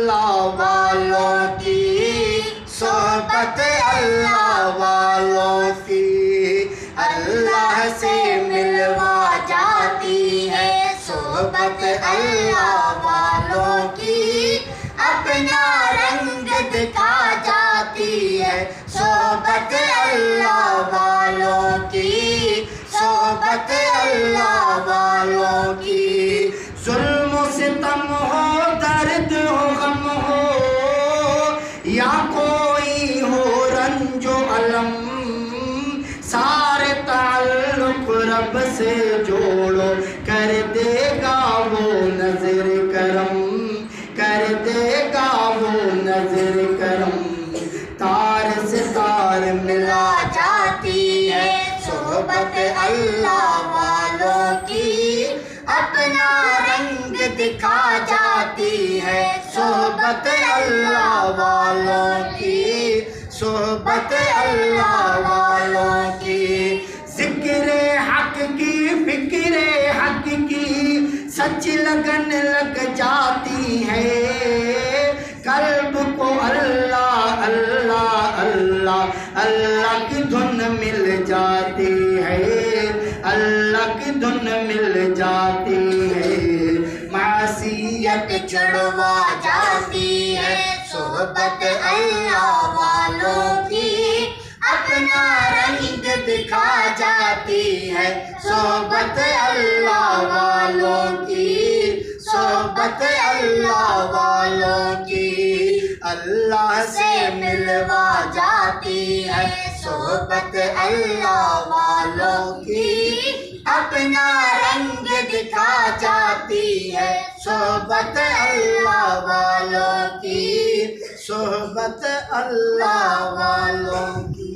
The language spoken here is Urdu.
اللہ والوں کی، صحبت اللہ والوں کی، اللہ سے ملوا جاتی ہے صحبت اللہ والوں کی، اپنا رنگ دکھا جاتی ہے صحبت اللہ والوں کی، صحبت اللہ والوں کی۔ ظلم و ستم ہو، درد ہو، غم ہو، یا کوئی ہو رنج و الم، سارے تعلق رب سے جوڑو، کر دے گا وہ نظر کرم، کر دے گا وہ نظر کرم۔ تار سے تار ملا جاتی ہے صحبت اللہ والوں کی، اپنا رنگ دکھا جاتی ہے صحبت اللہ والوں کی، صحبت اللہ والوں کی۔ ذکر حق کی، فکر حق کی، سچ لگن لگ جاتی ہے، قلب کو اللہ اللہ اللہ اللہ کی دھن مل جاتی ہے، اللہ کی دھن مل جاتی ہے۔ معصیت چھڑوا جاتی ہے صحبت اللہ والوں کی، اپنا رنگ دکھا جاتی ہے صحبت اللہ والوں کی، صحبت اللہ والوں کی۔ اللہ سے ملوا جاتی ہے صحبت اللہ والوں کی، اپنا رنگ دکھا جاتی ہے صحبت اللہ والوں کی، صحبت اللہ والوں